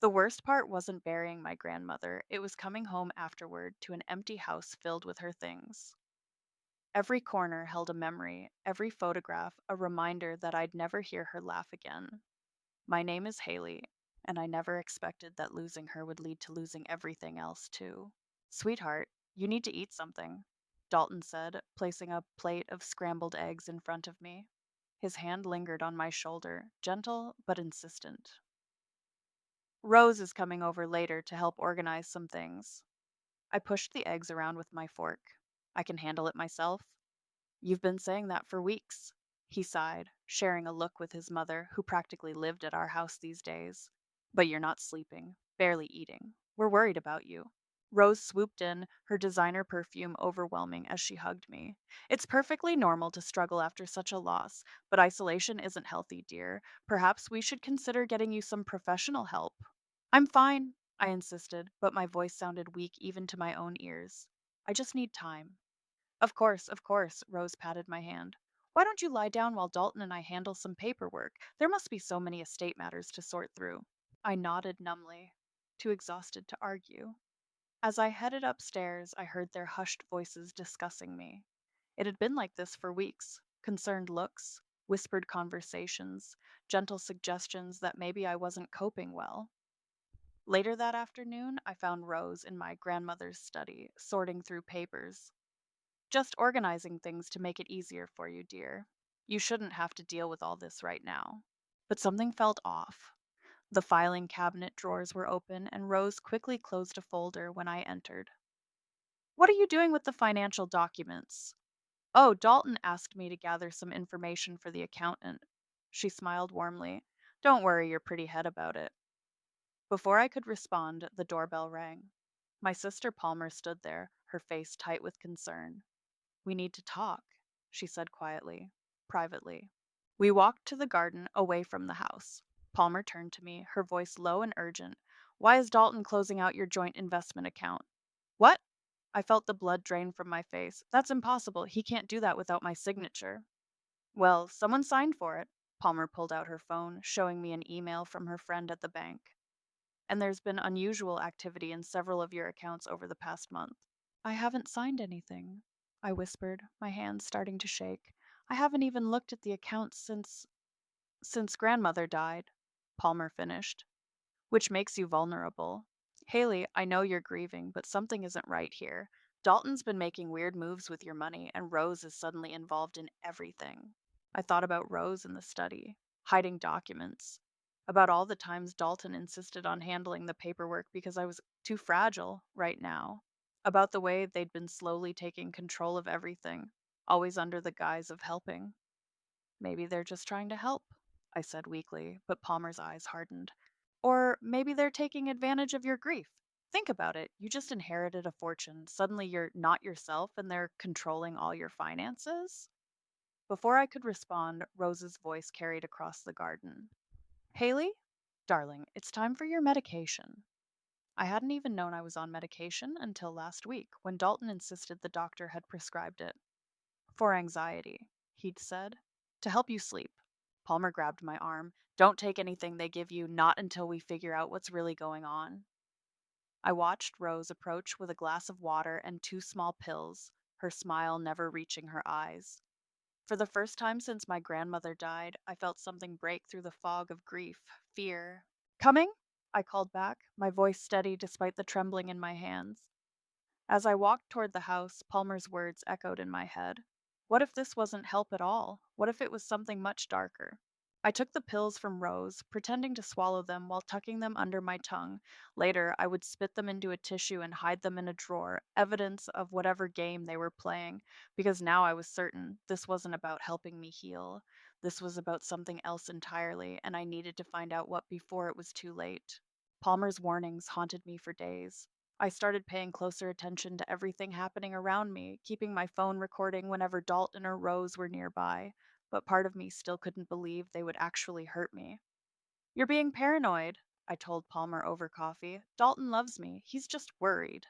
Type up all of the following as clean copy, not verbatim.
The worst part wasn't burying my grandmother, it was coming home afterward to an empty house filled with her things. Every corner held a memory, every photograph a reminder that I'd never hear her laugh again. My name is Haley, and I never expected that losing her would lead to losing everything else, too. Sweetheart, you need to eat something, Dalton said, placing a plate of scrambled eggs in front of me. His hand lingered on my shoulder, gentle but insistent. Rose is coming over later to help organize some things. I pushed the eggs around with my fork. I can handle it myself. You've been saying that for weeks. He sighed, sharing a look with his mother, who practically lived at our house these days. But you're not sleeping, barely eating. We're worried about you. Rose swooped in, her designer perfume overwhelming as she hugged me. It's perfectly normal to struggle after such a loss, but isolation isn't healthy, dear. Perhaps we should consider getting you some professional help. I'm fine, I insisted, but my voice sounded weak even to my own ears. I just need time. Of course, Rose patted my hand. Why don't you lie down while Dalton and I handle some paperwork? There must be so many estate matters to sort through. I nodded numbly, too exhausted to argue. As I headed upstairs, I heard their hushed voices discussing me. It had been like this for weeks, concerned looks, whispered conversations, gentle suggestions that maybe I wasn't coping well. Later that afternoon, I found Rose in my grandmother's study, sorting through papers. Just organizing things to make it easier for you, dear. You shouldn't have to deal with all this right now. But something felt off. The filing cabinet drawers were open, and Rose quickly closed a folder when I entered. What are you doing with the financial documents? Oh, Dalton asked me to gather some information for the accountant. She smiled warmly. Don't worry your pretty head about it. Before I could respond, the doorbell rang. My sister Palmer stood there, her face tight with concern. We need to talk, she said quietly, privately. We walked to the garden away from the house. Palmer turned to me, her voice low and urgent. Why is Dalton closing out your joint investment account? What? I felt the blood drain from my face. That's impossible. He can't do that without my signature. Well, someone signed for it. Palmer pulled out her phone, showing me an email from her friend at the bank. And there's been unusual activity in several of your accounts over the past month. I haven't signed anything, I whispered, my hands starting to shake. I haven't even looked at the accounts since grandmother died, Palmer finished, which makes you vulnerable. Haley, I know you're grieving, but something isn't right here. Dalton's been making weird moves with your money, and Rose is suddenly involved in everything. I thought about Rose in the study, hiding documents, about all the times Dalton insisted on handling the paperwork because I was too fragile right now, about the way they'd been slowly taking control of everything, always under the guise of helping. Maybe they're just trying to help, I said weakly, but Palmer's eyes hardened. Or maybe they're taking advantage of your grief. Think about it. You just inherited a fortune. Suddenly you're not yourself and they're controlling all your finances? Before I could respond, Rose's voice carried across the garden. Haley? Darling, it's time for your medication. I hadn't even known I was on medication until last week when Dalton insisted the doctor had prescribed it. For anxiety, he'd said. To help you sleep. Palmer grabbed my arm. Don't take anything they give you, not until we figure out what's really going on. I watched Rose approach with a glass of water and two small pills, her smile never reaching her eyes. For the first time since my grandmother died, I felt something break through the fog of grief, fear. Coming? I called back, my voice steady despite the trembling in my hands. As I walked toward the house, Palmer's words echoed in my head. What if this wasn't help at all? What if it was something much darker? I took the pills from Rose, pretending to swallow them while tucking them under my tongue. Later, I would spit them into a tissue and hide them in a drawer, evidence of whatever game they were playing, because now I was certain this wasn't about helping me heal. This was about something else entirely, and I needed to find out what before it was too late. Palmer's warnings haunted me for days. I started paying closer attention to everything happening around me, keeping my phone recording whenever Dalton or Rose were nearby, but part of me still couldn't believe they would actually hurt me. You're being paranoid, I told Palmer over coffee. Dalton loves me. He's just worried.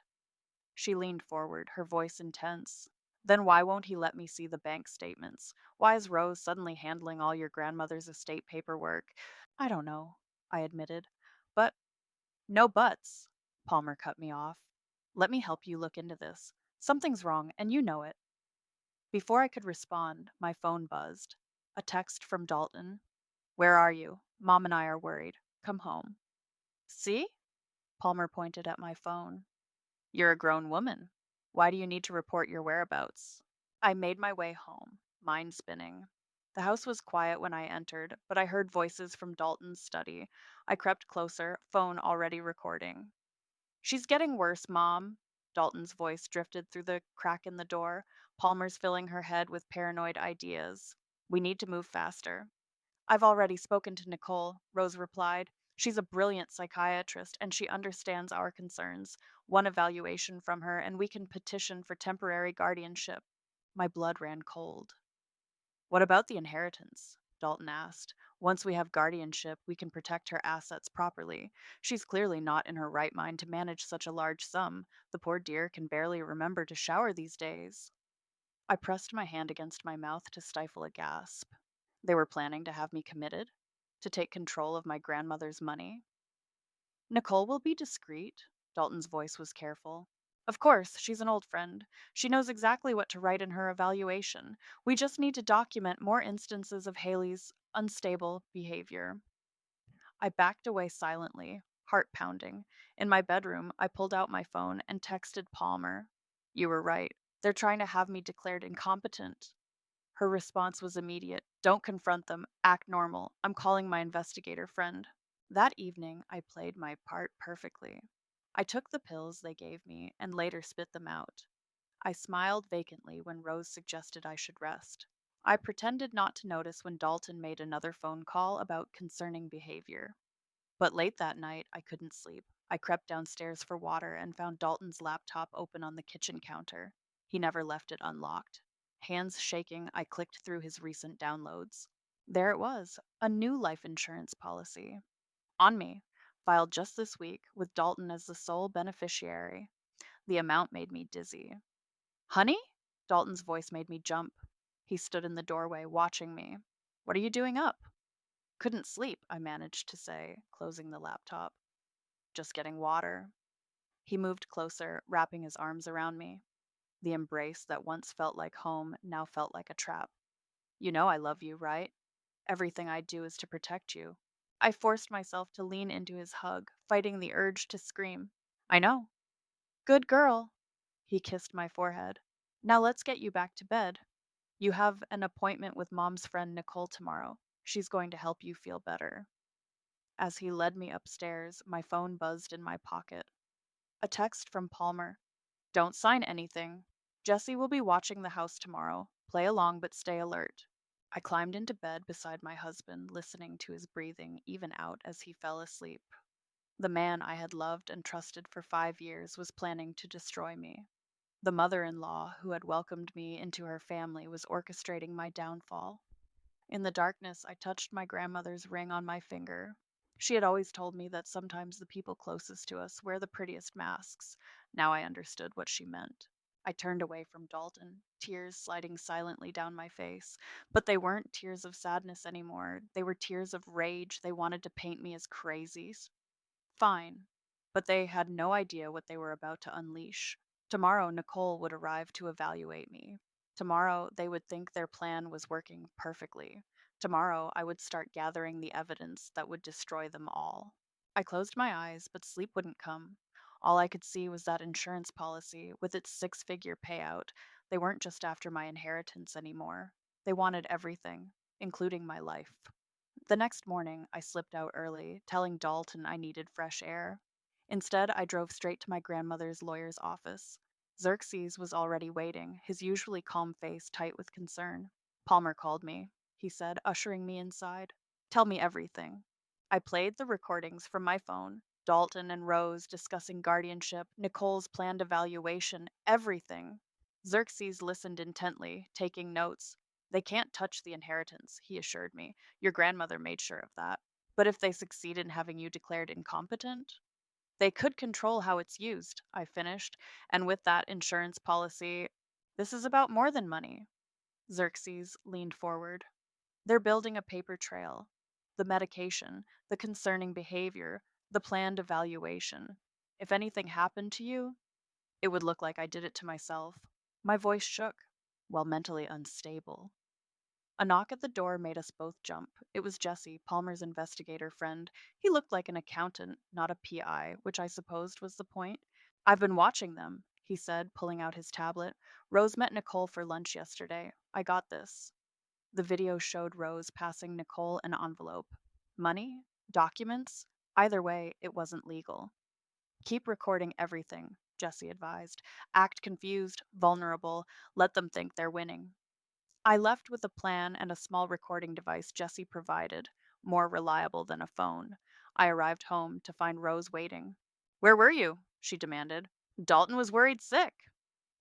She leaned forward, her voice intense. Then why won't he let me see the bank statements? Why is Rose suddenly handling all your grandmother's estate paperwork? I don't know, I admitted. But No buts. Palmer cut me off. Let me help you look into this. Something's wrong, and you know it. Before I could respond, my phone buzzed. A text from Dalton. Where are you? Mom and I are worried. Come home. See? Palmer pointed at my phone. You're a grown woman. Why do you need to report your whereabouts? I made my way home, mind spinning. The house was quiet when I entered, but I heard voices from Dalton's study. I crept closer, phone already recording. She's getting worse, Mom. Dalton's voice drifted through the crack in the door. Palmer's filling her head with paranoid ideas. We need to move faster. I've already spoken to Nicole, Rose replied. She's a brilliant psychiatrist and she understands our concerns. One evaluation from her, and we can petition for temporary guardianship. My blood ran cold. What about the inheritance? Dalton asked. Once we have guardianship, we can protect her assets properly. She's clearly not in her right mind to manage such a large sum. The poor dear can barely remember to shower these days. I pressed my hand against my mouth to stifle a gasp. They were planning to have me committed? To take control of my grandmother's money? Nicole will be discreet. Dalton's voice was careful. Of course, she's an old friend. She knows exactly what to write in her evaluation. We just need to document more instances of Haley's unstable behavior. I backed away silently, heart pounding. In my bedroom, I pulled out my phone and texted Palmer. You were right. They're trying to have me declared incompetent. Her response was immediate. Don't confront them. Act normal. I'm calling my investigator friend. That evening, I played my part perfectly. I took the pills they gave me and later spit them out. I smiled vacantly when Rose suggested I should rest. I pretended not to notice when Dalton made another phone call about concerning behavior. But late that night, I couldn't sleep. I crept downstairs for water and found Dalton's laptop open on the kitchen counter. He never left it unlocked. Hands shaking, I clicked through his recent downloads. There it was, a new life insurance policy. On me, filed just this week, with Dalton as the sole beneficiary. The amount made me dizzy. Honey? Dalton's voice made me jump. He stood in the doorway, watching me. What are you doing up? Couldn't sleep, I managed to say, closing the laptop. Just getting water. He moved closer, wrapping his arms around me. The embrace that once felt like home now felt like a trap. You know I love you, right? Everything I do is to protect you. I forced myself to lean into his hug, fighting the urge to scream. I know. Good girl. He kissed my forehead. Now let's get you back to bed. You have an appointment with Mom's friend Nicole tomorrow. She's going to help you feel better. As he led me upstairs, my phone buzzed in my pocket. A text from Palmer. Don't sign anything. Jesse will be watching the house tomorrow. Play along but stay alert. I climbed into bed beside my husband, listening to his breathing even out as he fell asleep. The man I had loved and trusted for 5 years was planning to destroy me. The mother in law who had welcomed me into her family was orchestrating my downfall. In the darkness, I touched my grandmother's ring on my finger. She had always told me that sometimes the people closest to us wear the prettiest masks. Now I understood what she meant. I turned away from Dalton, tears sliding silently down my face. But they weren't tears of sadness anymore. They were tears of rage. They wanted to paint me as crazy. Fine. But they had no idea what they were about to unleash. Tomorrow, Nicole would arrive to evaluate me. Tomorrow, they would think their plan was working perfectly. Tomorrow, I would start gathering the evidence that would destroy them all. I closed my eyes, but sleep wouldn't come. All I could see was that insurance policy with its 6 figure payout. They weren't just after my inheritance anymore. They wanted everything, including my life. The next morning, I slipped out early, telling Dalton I needed fresh air. Instead, I drove straight to my grandmother's lawyer's office. Xerxes was already waiting, his usually calm face tight with concern. Palmer called me, he said, ushering me inside. Tell me everything. I played the recordings from my phone. Dalton and Rose discussing guardianship, Nicole's planned evaluation, everything. Xerxes listened intently, taking notes. They can't touch the inheritance, he assured me. Your grandmother made sure of that. But if they succeed in having you declared incompetent, they could control how it's used, I finished. And with that insurance policy, this is about more than money. Xerxes leaned forward. They're building a paper trail. The medication, the concerning behavior, The planned evaluation. If anything happened to you, it would look like I did it to myself. My voice shook, while mentally unstable. A knock at the door made us both jump. It was Jesse, Palmer's investigator friend. He looked like an accountant, not a PI, which I supposed was the point. I've been watching them, he said, pulling out his tablet. Rose met Nicole for lunch yesterday. I got this. The video showed Rose passing Nicole an envelope. Money? Documents? Either way, it wasn't legal. Keep recording everything, Jesse advised. Act confused, vulnerable, let them think they're winning. I left with a plan and a small recording device Jesse provided, more reliable than a phone. I arrived home to find Rose waiting. Where were you? She demanded. Dalton was worried sick.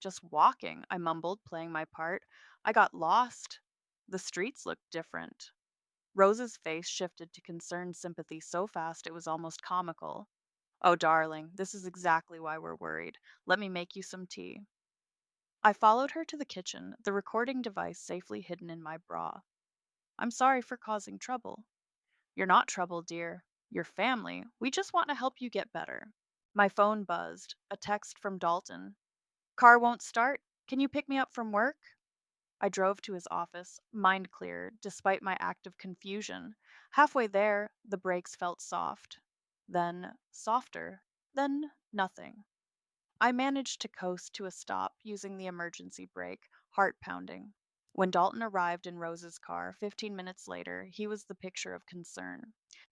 Just walking, I mumbled, playing my part. I got lost. The streets looked different. Rose's face shifted to concerned sympathy so fast it was almost comical. Oh, darling, this is exactly why we're worried. Let me make you some tea. I followed her to the kitchen, the recording device safely hidden in my bra. I'm sorry for causing trouble. You're not trouble, dear. You're family. We just want to help you get better. My phone buzzed. A text from Dalton. Car won't start. Can you pick me up from work? I drove to his office, mind clear, despite my act of confusion. Halfway there, the brakes felt soft. Then softer. Then nothing. I managed to coast to a stop using the emergency brake, heart pounding. When Dalton arrived in Rose's car 15 minutes later, he was the picture of concern.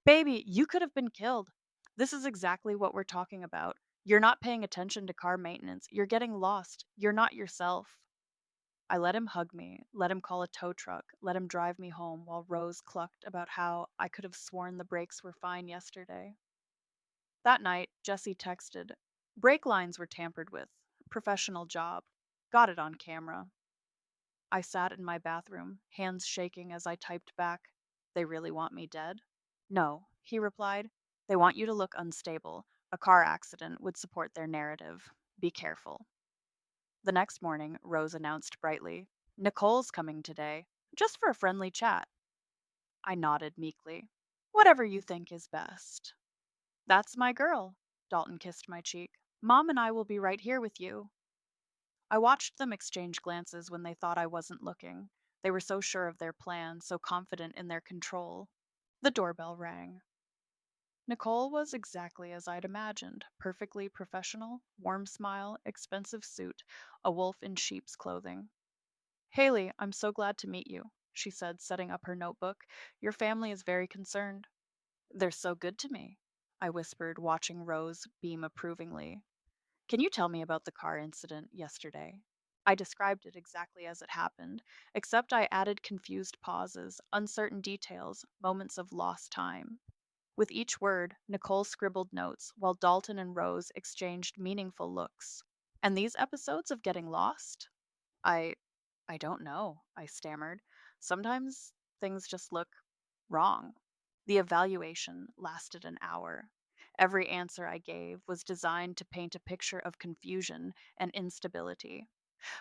Baby, you could have been killed. This is exactly what we're talking about. You're not paying attention to car maintenance. You're getting lost. You're not yourself. I let him hug me, let him call a tow truck, let him drive me home while Rose clucked about how I could have sworn the brakes were fine yesterday. That night, Jesse texted, brake lines were tampered with. Professional job. Got it on camera. I sat in my bathroom, hands shaking as I typed back, they really want me dead? No, he replied. They want you to look unstable. A car accident would support their narrative. Be careful. The next morning, Rose announced brightly, Nicole's coming today, just for a friendly chat. I nodded meekly. Whatever you think is best. That's my girl. Dalton kissed my cheek. Mom and I will be right here with you. I watched them exchange glances when they thought I wasn't looking. They were so sure of their plan, so confident in their control. The doorbell rang. Nicole was exactly as I'd imagined, perfectly professional, warm smile, expensive suit, a wolf in sheep's clothing. Haley, I'm so glad to meet you, she said, setting up her notebook. Your family is very concerned. They're so good to me, I whispered, watching Rose beam approvingly. Can you tell me about the car incident yesterday? I described it exactly as it happened, except I added confused pauses, uncertain details, moments of lost time. With each word, Nicole scribbled notes, while Dalton and Rose exchanged meaningful looks. And these episodes of getting lost? I I don't know, I stammered. Sometimes things just look wrong. The evaluation lasted an hour. Every answer I gave was designed to paint a picture of confusion and instability.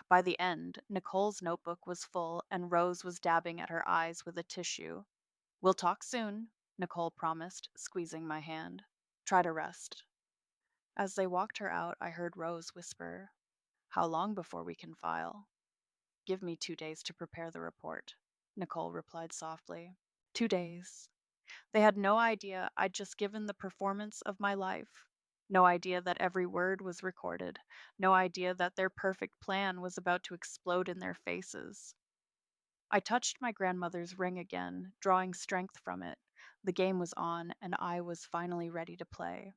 By the end, Nicole's notebook was full and Rose was dabbing at her eyes with a tissue. We'll talk soon, Nicole promised, squeezing my hand. Try to rest. As they walked her out, I heard Rose whisper, how long before we can file? Give me 2 days to prepare the report, Nicole replied softly. 2 days. They had no idea I'd just given the performance of my life. No idea that every word was recorded. No idea that their perfect plan was about to explode in their faces. I touched my grandmother's ring again, drawing strength from it. The game was on, and I was finally ready to play.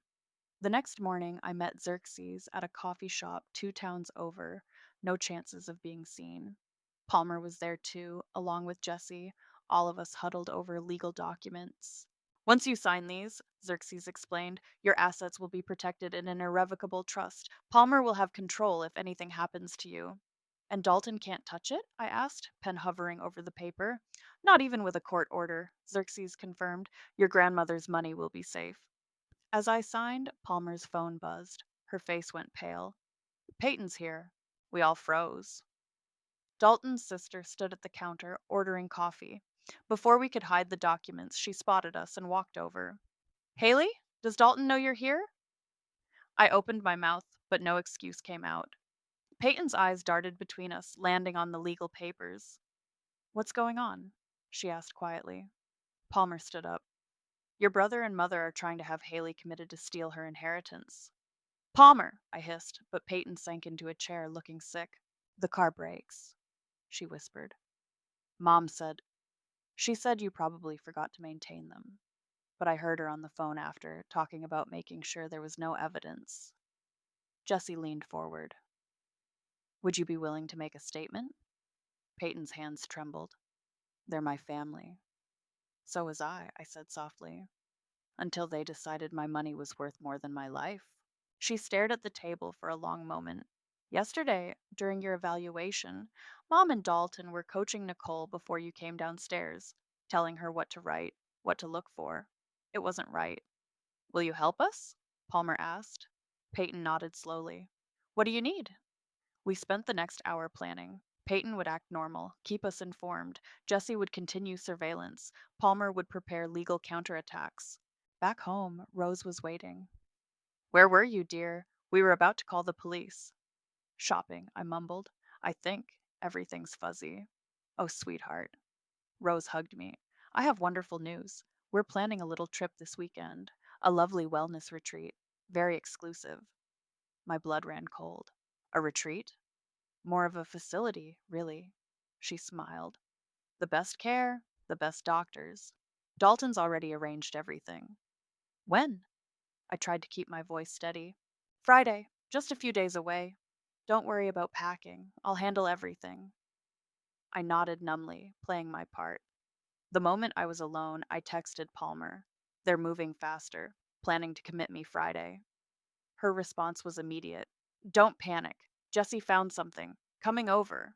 The next morning, I met Xerxes at a coffee shop 2 towns over. No chances of being seen. Palmer was there too, along with Jesse, all of us huddled over legal documents. Once you sign these, Xerxes explained, your assets will be protected in an irrevocable trust. Palmer will have control if anything happens to you. And Dalton can't touch it? I asked, pen hovering over the paper. Not even with a court order, Xerxes confirmed. Your grandmother's money will be safe. As I signed, Palmer's phone buzzed. Her face went pale. Peyton's here. We all froze. Dalton's sister stood at the counter, ordering coffee. Before we could hide the documents, she spotted us and walked over. Haley? Does Dalton know you're here? I opened my mouth, but no excuse came out. Peyton's eyes darted between us, landing on the legal papers. What's going on? She asked quietly. Palmer stood up. Your brother and mother are trying to have Haley committed to steal her inheritance. Palmer, I hissed, but Peyton sank into a chair, looking sick. The car brakes, she whispered. Mom said, she said you probably forgot to maintain them. But I heard her on the phone after, talking about making sure there was no evidence. Jesse leaned forward. Would you be willing to make a statement? Peyton's hands trembled. They're my family. So was I said softly, until they decided my money was worth more than my life. She stared at the table for a long moment. Yesterday, during your evaluation, Mom and Dalton were coaching Nicole before you came downstairs, telling her what to write, what to look for. It wasn't right. Will you help us? Palmer asked. Peyton nodded slowly. What do you need? We spent the next hour planning. Peyton would act normal, keep us informed. Jesse would continue surveillance. Palmer would prepare legal counterattacks. Back home, Rose was waiting. Where were you, dear? We were about to call the police. Shopping, I mumbled. I think everything's fuzzy. Oh, sweetheart. Rose hugged me. I have wonderful news. We're planning a little trip this weekend. A lovely wellness retreat. Very exclusive. My blood ran cold. A retreat? More of a facility, really. She smiled. The best care, the best doctors. Dalton's already arranged everything. When? I tried to keep my voice steady. Friday, just a few days away. Don't worry about packing. I'll handle everything. I nodded numbly, playing my part. The moment I was alone, I texted Palmer. They're moving faster, planning to commit me Friday. Her response was immediate. Don't panic. Jesse found something. Coming over.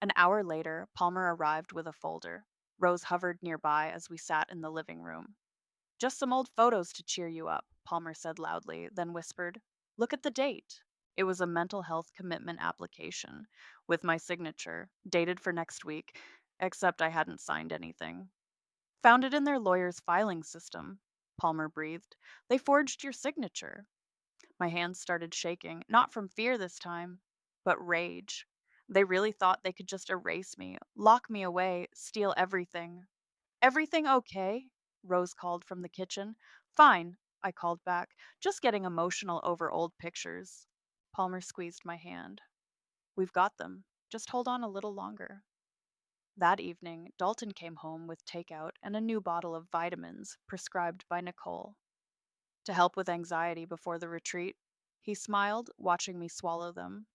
An hour later, Palmer arrived with a folder. Rose hovered nearby as we sat in the living room. Just some old photos to cheer you up, Palmer said loudly, then whispered, Look at the date. It was a mental health commitment application with my signature, dated for next week, except I hadn't signed anything. Found it in their lawyer's filing system, Palmer breathed. They forged your signature. My hands started shaking, not from fear this time, but rage. They really thought they could just erase me, lock me away, steal everything. Everything okay? Rose called from the kitchen. Fine, I called back, just getting emotional over old pictures. Palmer squeezed my hand. We've got them. Just hold on a little longer. That evening, Dalton came home with takeout and a new bottle of vitamins prescribed by Nicole. To help with anxiety before the retreat, he smiled, watching me swallow them.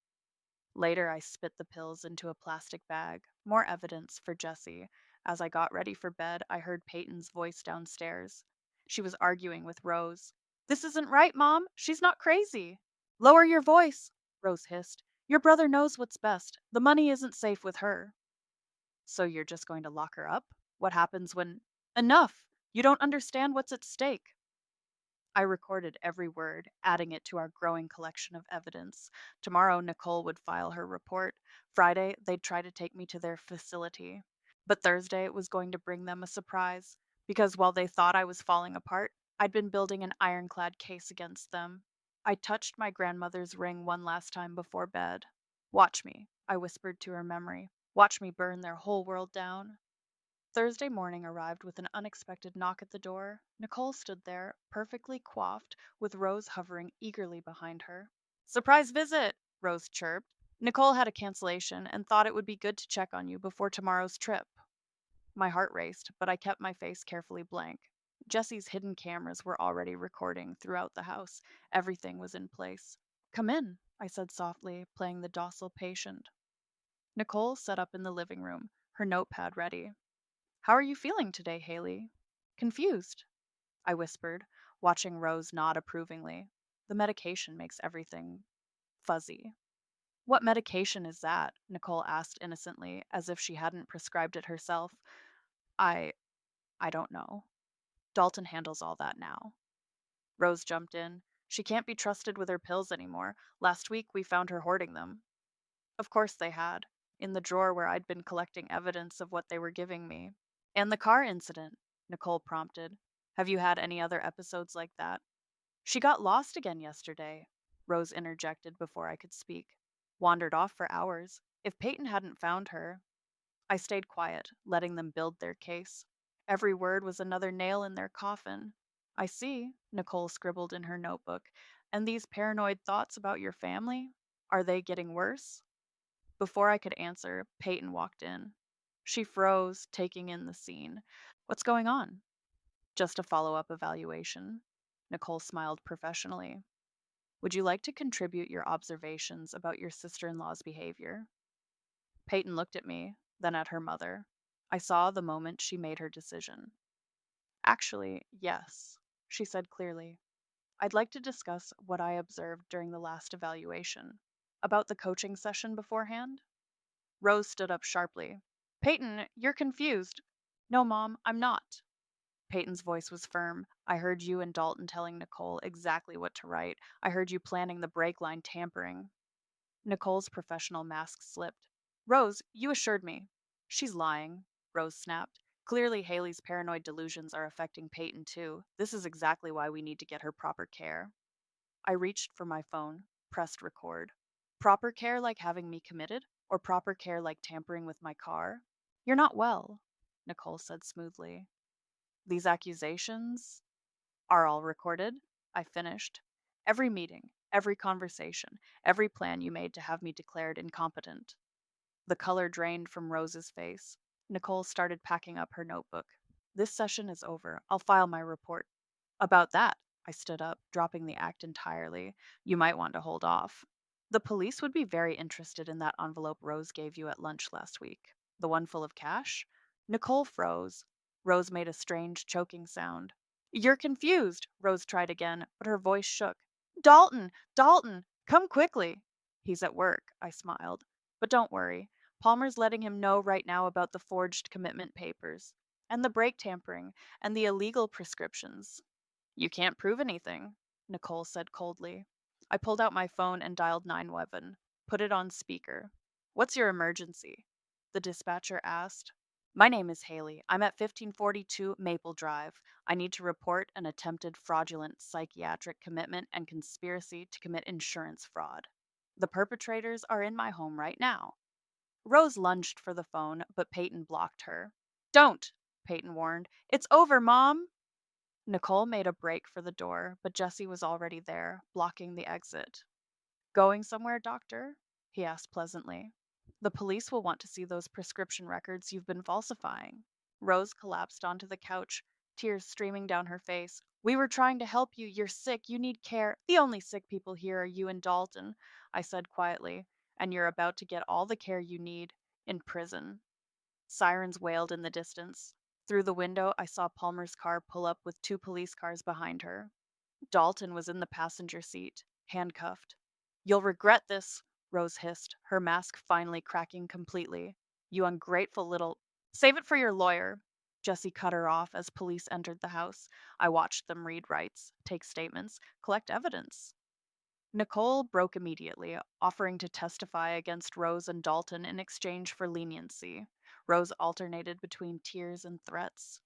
Later, I spit the pills into a plastic bag, more evidence for Jessie. As I got ready for bed, I heard Peyton's voice downstairs. She was arguing with Rose. This isn't right, Mom. She's not crazy. Lower your voice, Rose hissed. Your brother knows what's best. The money isn't safe with her. So you're just going to lock her up? What happens when. Enough! You don't understand what's at stake. I recorded every word, adding it to our growing collection of evidence. Tomorrow, Nicole would file her report. Friday, they'd try to take me to their facility. But Thursday was going to bring them a surprise, because while they thought I was falling apart, I'd been building an ironclad case against them. I touched my grandmother's ring one last time before bed. Watch me, I whispered to her memory. Watch me burn their whole world down. Thursday morning arrived with an unexpected knock at the door. Nicole stood there, perfectly coiffed, with Rose hovering eagerly behind her. Surprise visit, Rose chirped. Nicole had a cancellation and thought it would be good to check on you before tomorrow's trip. My heart raced, but I kept my face carefully blank. Jesse's hidden cameras were already recording throughout the house. Everything was in place. Come in, I said softly, playing the docile patient. Nicole sat up in the living room, her notepad ready. How are you feeling today, Haley? Confused, I whispered, watching Rose nod approvingly. The medication makes everything fuzzy. What medication is that? Nicole asked innocently, as if she hadn't prescribed it herself. I I don't know. Dalton handles all that now. Rose jumped in. She can't be trusted with her pills anymore. Last week we found her hoarding them. Of course they had, in the drawer where I'd been collecting evidence of what they were giving me. And the car incident, Nicole prompted. Have you had any other episodes like that? She got lost again yesterday, Rose interjected before I could speak. Wandered off for hours. If Peyton hadn't found her, I stayed quiet, letting them build their case. Every word was another nail in their coffin. I see, Nicole scribbled in her notebook. And these paranoid thoughts about your family? Are they getting worse? Before I could answer, Peyton walked in. She froze, taking in the scene. What's going on? Just a follow up evaluation. Nicole smiled professionally. Would you like to contribute your observations about your sister in law's behavior? Peyton looked at me, then at her mother. I saw the moment she made her decision. Actually, yes, she said clearly. I'd like to discuss what I observed during the last evaluation. About the coaching session beforehand? Rose stood up sharply. Peyton, you're confused. No, Mom, I'm not. Peyton's voice was firm. I heard you and Dalton telling Nicole exactly what to write. I heard you planning the brake line tampering. Nicole's professional mask slipped. Rose, you assured me. She's lying, Rose snapped. Clearly, Haley's paranoid delusions are affecting Peyton too. This is exactly why we need to get her proper care. I reached for my phone, pressed record. Proper care like having me committed? Or proper care like tampering with my car? You're not well, Nicole said smoothly. These accusations are all recorded. I finished. Every meeting, every conversation, every plan you made to have me declared incompetent. The color drained from Rose's face. Nicole started packing up her notebook. This session is over. I'll file my report. About that, I stood up, dropping the act entirely. You might want to hold off. The police would be very interested in that envelope Rose gave you at lunch last week. The one full of cash? Nicole froze. Rose made a strange, choking sound. You're confused, Rose tried again, but her voice shook. Dalton! Dalton! Come quickly! He's at work, I smiled. But don't worry. Palmer's letting him know right now about the forged commitment papers, and the brake tampering, and the illegal prescriptions. You can't prove anything, Nicole said coldly. I pulled out my phone and dialed 911, put it on speaker. What's your emergency? The dispatcher asked. My name is Haley. I'm at 1542 Maple Drive. I need to report an attempted fraudulent psychiatric commitment and conspiracy to commit insurance fraud. The perpetrators are in my home right now. Rose lunged for the phone, but Peyton blocked her. Don't, Peyton warned. It's over, Mom. Nicole made a break for the door, but Jesse was already there, blocking the exit. Going somewhere, doctor? He asked pleasantly. The police will want to see those prescription records you've been falsifying. Rose collapsed onto the couch, tears streaming down her face. We were trying to help you. You're sick. You need care. The only sick people here are you and Dalton, I said quietly, and you're about to get all the care you need in prison. Sirens wailed in the distance. Through the window, I saw Palmer's car pull up with two police cars behind her. Dalton was in the passenger seat, handcuffed. You'll regret this, Rose hissed, her mask finally cracking completely. You ungrateful little. Save it for your lawyer. Jesse cut her off as police entered the house. I watched them read rights, take statements, collect evidence. Nicole broke immediately, offering to testify against Rose and Dalton in exchange for leniency. Rose alternated between tears and threats.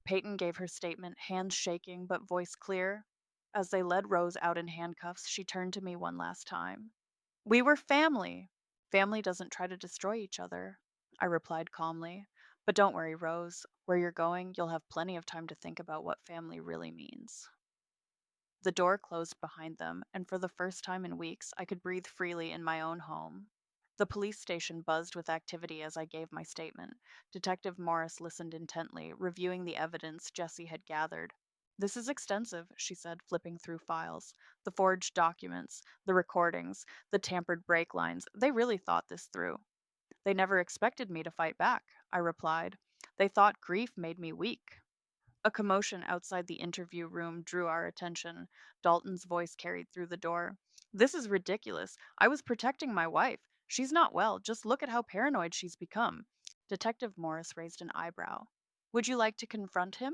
Peyton gave her statement, hands shaking but voice clear. As they led Rose out in handcuffs, she turned to me one last time. We were family. Family doesn't try to destroy each other, I replied calmly. But don't worry, Rose. Where you're going, you'll have plenty of time to think about what family really means. The door closed behind them, and for the first time in weeks, I could breathe freely in my own home. The police station buzzed with activity as I gave my statement. Detective Morris listened intently, reviewing the evidence Jessie had gathered. This is extensive, she said, flipping through files. The forged documents, the recordings, the tampered brake lines. They really thought this through. They never expected me to fight back, I replied. They thought grief made me weak. A commotion outside the interview room drew our attention. Dalton's voice carried through the door. This is ridiculous. I was protecting my wife. She's not well. Just look at how paranoid she's become. Detective Morris raised an eyebrow. Would you like to confront him?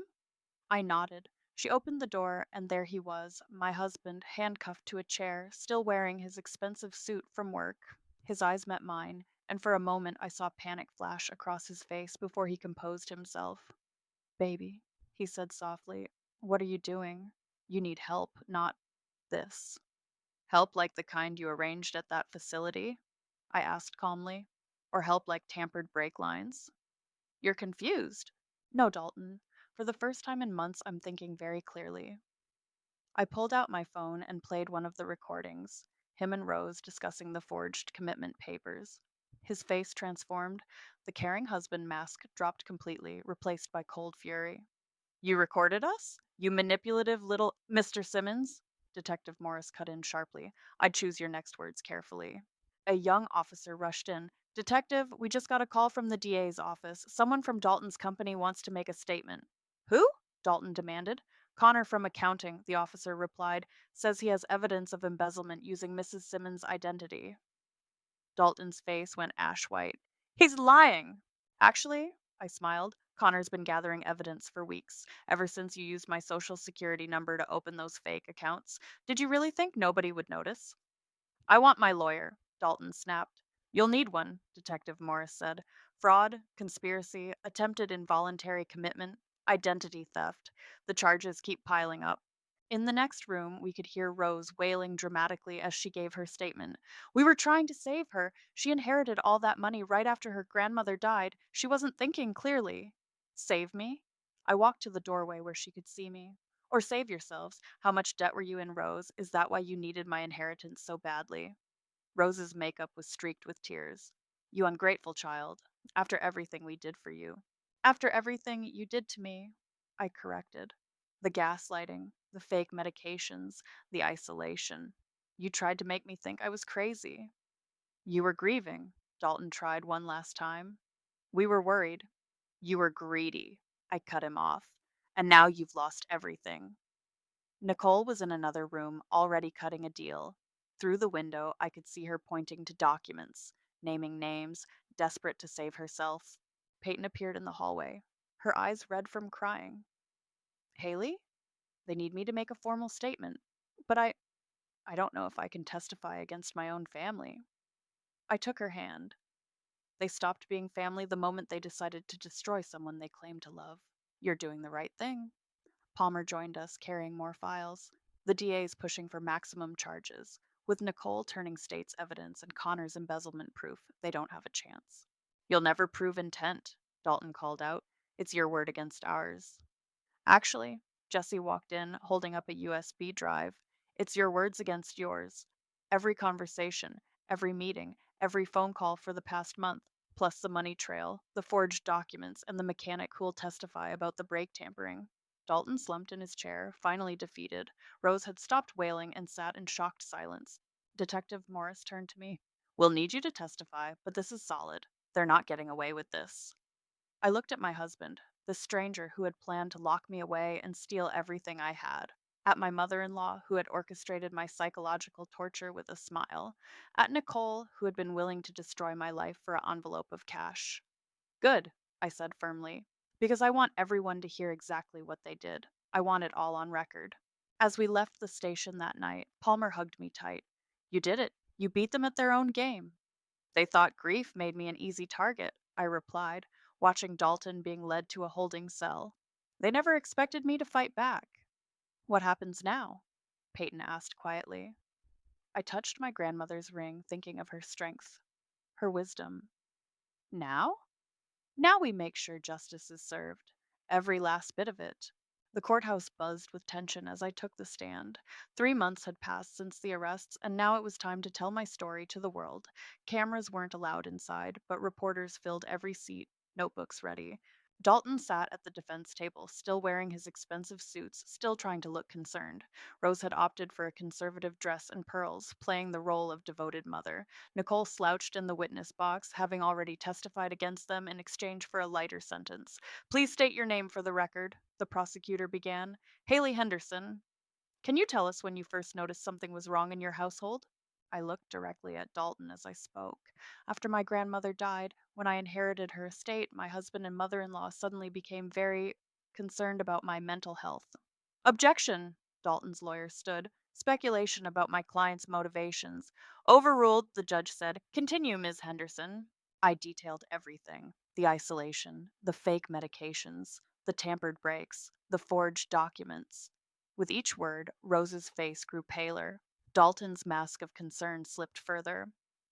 I nodded. She opened the door, and there he was, my husband, handcuffed to a chair, still wearing his expensive suit from work. His eyes met mine, and for a moment I saw panic flash across his face before he composed himself. Baby, he said softly, What are you doing? You need help, not this. Help like the kind you arranged at that facility? I asked calmly. Or help like tampered brake lines? You're confused. No, Dalton. For the first time in months, I'm thinking very clearly. I pulled out my phone and played one of the recordings, him and Rose discussing the forged commitment papers. His face transformed. The caring husband mask dropped completely, replaced by cold fury. You recorded us? You manipulative little Mr. Simmons? Detective Morris cut in sharply. I'd choose your next words carefully. A young officer rushed in. Detective, we just got a call from the DA's office. Someone from Dalton's company wants to make a statement. Who? Dalton demanded. Connor from accounting, the officer replied, says he has evidence of embezzlement using Mrs. Simmons' identity. Dalton's face went ash white. He's lying! Actually, I smiled. Connor's been gathering evidence for weeks, ever since you used my social security number to open those fake accounts. Did you really think nobody would notice? I want my lawyer, Dalton snapped. You'll need one, Detective Morris said. Fraud, conspiracy, attempted involuntary commitment, identity theft. The charges keep piling up. In the next room, we could hear Rose wailing dramatically as she gave her statement. We were trying to save her. She inherited all that money right after her grandmother died. She wasn't thinking clearly. Save me? I walked to the doorway where she could see me. Or save yourselves. How much debt were you in, Rose? Is that why you needed my inheritance so badly? Rose's makeup was streaked with tears. You ungrateful child. After everything we did for you. After everything you did to me, I corrected. The gaslighting, the fake medications, the isolation. You tried to make me think I was crazy. You were grieving. Dalton tried one last time. We were worried. You were greedy. I cut him off. And now you've lost everything. Nicole was in another room, already cutting a deal. Through the window, I could see her pointing to documents, naming names, desperate to save herself. Peyton appeared in the hallway, her eyes red from crying. Haley? They need me to make a formal statement. But I don't know if I can testify against my own family. I took her hand. They stopped being family the moment they decided to destroy someone they claimed to love. You're doing the right thing. Palmer joined us, carrying more files. The DA's pushing for maximum charges. With Nicole turning state's evidence and Connor's embezzlement proof, they don't have a chance. You'll never prove intent, Dalton called out. It's your word against ours. Actually, Jesse walked in, holding up a USB drive. It's your words against yours. Every conversation, every meeting, every phone call for the past month, plus the money trail, the forged documents, and the mechanic who'll testify about the brake tampering. Dalton slumped in his chair, finally defeated. Rose had stopped wailing and sat in shocked silence. Detective Morris turned to me. We'll need you to testify, but this is solid. They're not getting away with this. I looked at my husband, the stranger who had planned to lock me away and steal everything I had. At my mother in law, who had orchestrated my psychological torture with a smile. At Nicole, who had been willing to destroy my life for an envelope of cash. Good, I said firmly, because I want everyone to hear exactly what they did. I want it all on record. As we left the station that night, Palmer hugged me tight. You did it. You beat them at their own game. They thought grief made me an easy target, I replied, watching Dalton being led to a holding cell. They never expected me to fight back. What happens now? Peyton asked quietly. I touched my grandmother's ring, thinking of her strength, her wisdom. Now? Now we make sure justice is served. Every last bit of it. The courthouse buzzed with tension as I took the stand. 3 months had passed since the arrests, and now it was time to tell my story to the world. Cameras weren't allowed inside, but reporters filled every seat, notebooks ready. Dalton sat at the defense table, still wearing his expensive suits, still trying to look concerned. Rose had opted for a conservative dress and pearls, playing the role of devoted mother. Nicole slouched in the witness box, having already testified against them in exchange for a lighter sentence. Please state your name for the record, the prosecutor began. Haley Henderson. Can you tell us when you first noticed something was wrong in your household? I looked directly at Dalton as I spoke. After my grandmother died, when I inherited her estate, my husband and mother in law suddenly became very concerned about my mental health. Objection! Dalton's lawyer stood. Speculation about my client's motivations. Overruled, the judge said. Continue, Ms. Henderson. I detailed everything: the isolation, the fake medications, The tampered brakes, the forged documents. With each word, Rose's face grew paler. Dalton's mask of concern slipped further.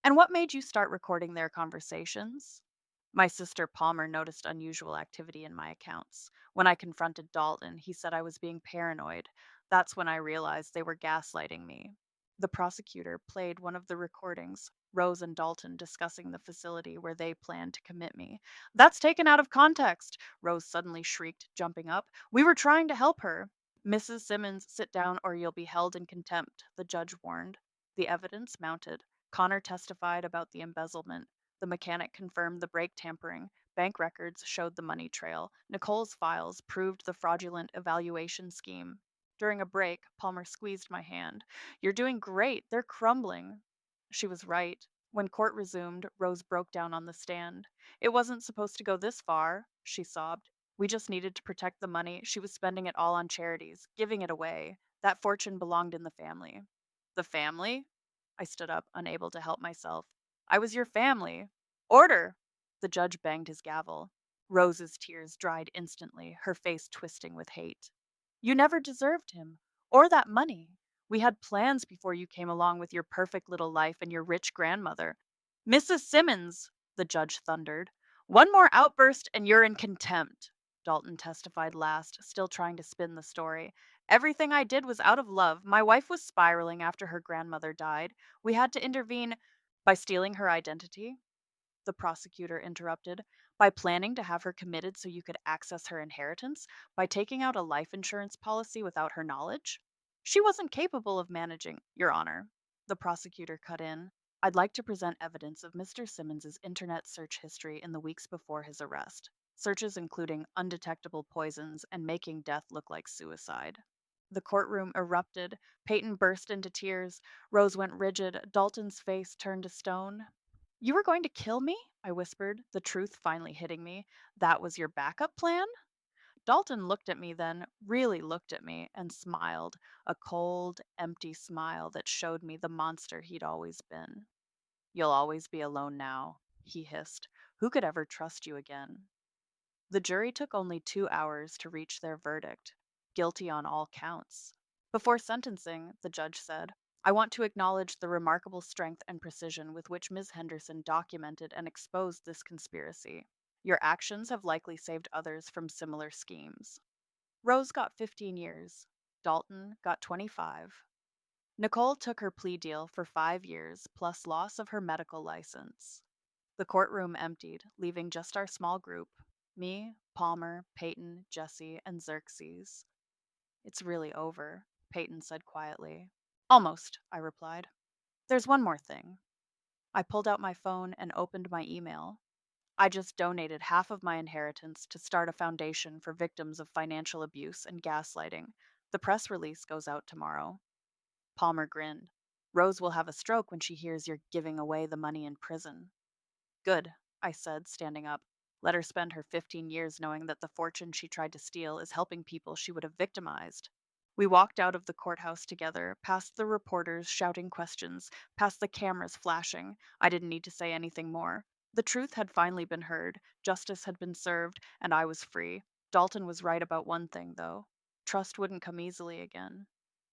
And what made you start recording their conversations? My sister Palmer noticed unusual activity in my accounts. When I confronted Dalton, he said I was being paranoid. That's when I realized they were gaslighting me. The prosecutor played one of the recordings, Rose and Dalton discussing the facility where they planned to commit me. That's taken out of context, Rose suddenly shrieked, jumping up. We were trying to help her. Mrs. Simmons, sit down or you'll be held in contempt, the judge warned. The evidence mounted. Connor testified about the embezzlement. The mechanic confirmed the brake tampering. Bank records showed the money trail. Nicole's files proved the fraudulent evaluation scheme. During a break, Palmer squeezed my hand. You're doing great. They're crumbling. She was right. When court resumed, Rose broke down on the stand. It wasn't supposed to go this far, she sobbed. We just needed to protect the money. She was spending it all on charities, giving it away. That fortune belonged in the family. The family? I stood up, unable to help myself. I was your family. Order! The judge banged his gavel. Rose's tears dried instantly, her face twisting with hate. You never deserved him, or that money. We had plans before you came along with your perfect little life and your rich grandmother. Mrs. Simmons, the judge thundered. One more outburst and you're in contempt. Dalton testified last, still trying to spin the story. Everything I did was out of love. My wife was spiraling after her grandmother died. We had to intervene by stealing her identity, the prosecutor interrupted. By planning to have her committed so you could access her inheritance? By taking out a life insurance policy without her knowledge? She wasn't capable of managing, Your Honor. The prosecutor cut in. I'd like to present evidence of Mr. Simmons's internet search history in the weeks before his arrest. Searches including undetectable poisons and making death look like suicide. The courtroom erupted. Peyton burst into tears. Rose went rigid. Dalton's face turned to stone. You were going to kill me? I whispered, the truth finally hitting me. That was your backup plan? Dalton looked at me then, really looked at me, and smiled, a cold, empty smile that showed me the monster he'd always been. You'll always be alone now, he hissed. Who could ever trust you again? The jury took only 2 hours to reach their verdict, guilty on all counts. Before sentencing, the judge said, I want to acknowledge the remarkable strength and precision with which Ms. Henderson documented and exposed this conspiracy. Your actions have likely saved others from similar schemes. Rose got 15 years. Dalton got 25. Nicole took her plea deal for 5 years plus loss of her medical license. The courtroom emptied, leaving just our small group, me, Palmer, Peyton, Jesse, and Xerxes. It's really over, Peyton said quietly. Almost, I replied. There's one more thing. I pulled out my phone and opened my email. I just donated half of my inheritance to start a foundation for victims of financial abuse and gaslighting. The press release goes out tomorrow. Palmer grinned. Rose will have a stroke when she hears you're giving away the money in prison. Good, I said, standing up. Let her spend her 15 years knowing that the fortune she tried to steal is helping people she would have victimized. We walked out of the courthouse together, past the reporters shouting questions, past the cameras flashing. I didn't need to say anything more. The truth had finally been heard, justice had been served, and I was free. Dalton was right about one thing, though. Trust wouldn't come easily again.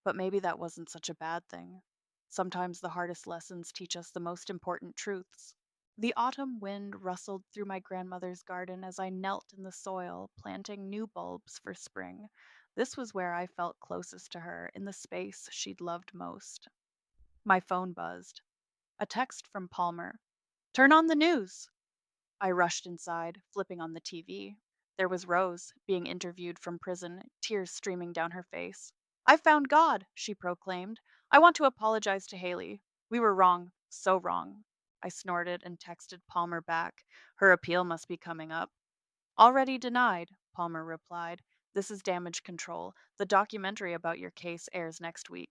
But maybe that wasn't such a bad thing. Sometimes the hardest lessons teach us the most important truths. The autumn wind rustled through my grandmother's garden as I knelt in the soil, planting new bulbs for spring. This was where I felt closest to her, in the space she'd loved most. My phone buzzed. A text from Palmer. Turn on the news! I rushed inside, flipping on the TV. There was Rose, being interviewed from prison, tears streaming down her face. I found God, she proclaimed. I want to apologize to Haley. We were wrong, so wrong. I snorted and texted Palmer back. Her appeal must be coming up. Already denied, Palmer replied. This is damage control. The documentary about your case airs next week.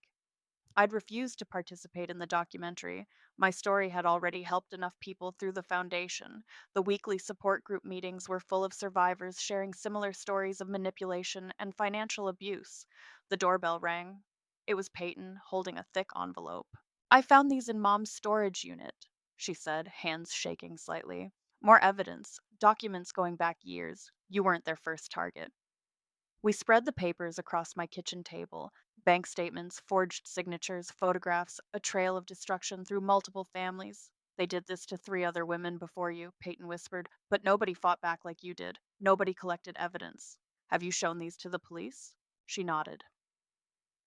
I'd refused to participate in the documentary. My story had already helped enough people through the foundation. The weekly support group meetings were full of survivors sharing similar stories of manipulation and financial abuse. The doorbell rang. It was Peyton, holding a thick envelope. I found these in Mom's storage unit, she said, hands shaking slightly. More evidence, documents going back years. You weren't their first target. We spread the papers across my kitchen table: bank statements, forged signatures, photographs, a trail of destruction through multiple families. They did this to 3 other women before you, Peyton whispered, but nobody fought back like you did. Nobody collected evidence. Have you shown these to the police? She nodded.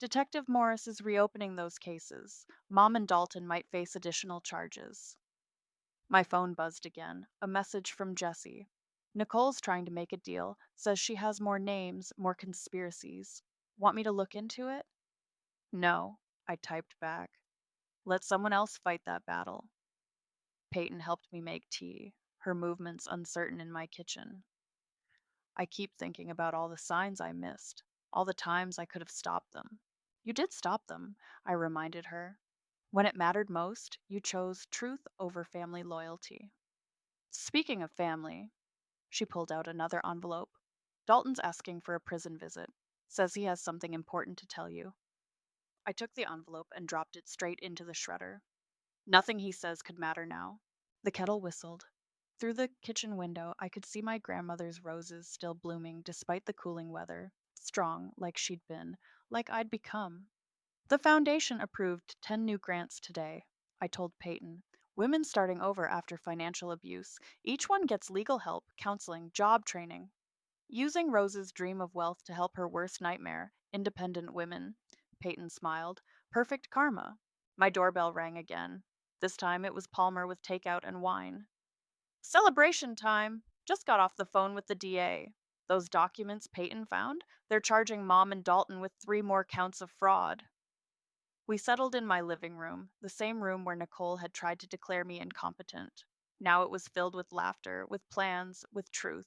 Detective Morris is reopening those cases. Mom and Dalton might face additional charges. My phone buzzed again. A message from Jessie. Nicole's trying to make a deal, says she has more names, more conspiracies. Want me to look into it? No, I typed back. Let someone else fight that battle. Peyton helped me make tea, her movements uncertain in my kitchen. I keep thinking about all the signs I missed, all the times I could have stopped them. You did stop them, I reminded her. When it mattered most, you chose truth over family loyalty. Speaking of family, she pulled out another envelope. Dalton's asking for a prison visit. Says he has something important to tell you. I took the envelope and dropped it straight into the shredder. Nothing he says could matter now. The kettle whistled. Through the kitchen window, I could see my grandmother's roses still blooming despite the cooling weather, strong like she'd been, like I'd become. The foundation approved 10 new grants today, I told Peyton. Women starting over after financial abuse. Each one gets legal help, counseling, job training. Using Rose's dream of wealth to help her worst nightmare, independent women. Peyton smiled. Perfect karma. My doorbell rang again. This time it was Palmer with takeout and wine. Celebration time! Just got off the phone with the DA. Those documents Peyton found? They're charging Mom and Dalton with 3 more counts of fraud. We settled in my living room, the same room where Nicole had tried to declare me incompetent. Now it was filled with laughter, with plans, with truth.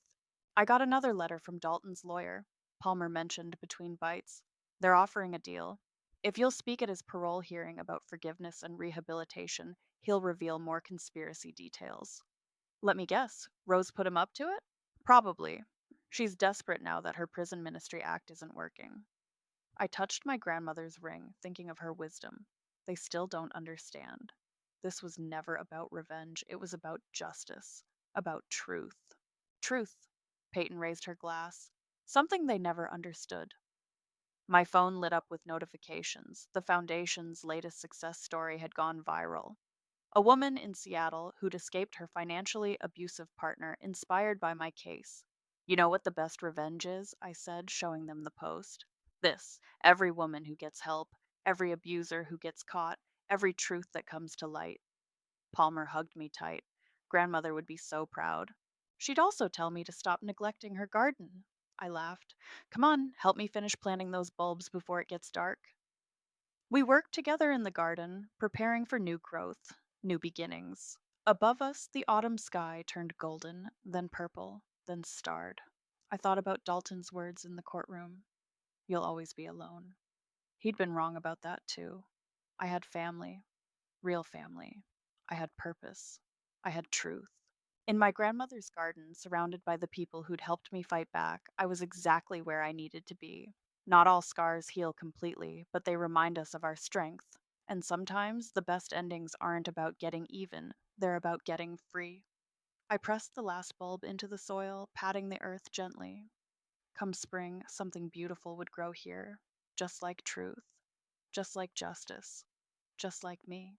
I got another letter from Dalton's lawyer, Palmer mentioned between bites. They're offering a deal. If you'll speak at his parole hearing about forgiveness and rehabilitation, he'll reveal more conspiracy details. Let me guess, Rose put him up to it? Probably. She's desperate now that her prison ministry act isn't working. I touched my grandmother's ring, thinking of her wisdom. They still don't understand. This was never about revenge, it was about justice, about truth. Truth. Peyton raised her glass. Something they never understood. My phone lit up with notifications. The Foundation's latest success story had gone viral. A woman in Seattle who'd escaped her financially abusive partner, inspired by my case. You know what the best revenge is? I said, showing them the post. This: every woman who gets help, every abuser who gets caught, every truth that comes to light. Palmer hugged me tight. Grandmother would be so proud. She'd also tell me to stop neglecting her garden. I laughed. Come on, help me finish planting those bulbs before it gets dark. We worked together in the garden, preparing for new growth, new beginnings. Above us, the autumn sky turned golden, then purple, then starred. I thought about Dalton's words in the courtroom: You'll always be alone. He'd been wrong about that, too. I had family, real family. I had purpose. I had truth. In my grandmother's garden, surrounded by the people who'd helped me fight back, I was exactly where I needed to be. Not all scars heal completely, but they remind us of our strength. And sometimes the best endings aren't about getting even, they're about getting free. I pressed the last bulb into the soil, patting the earth gently. Come spring, something beautiful would grow here, just like truth, just like justice, just like me.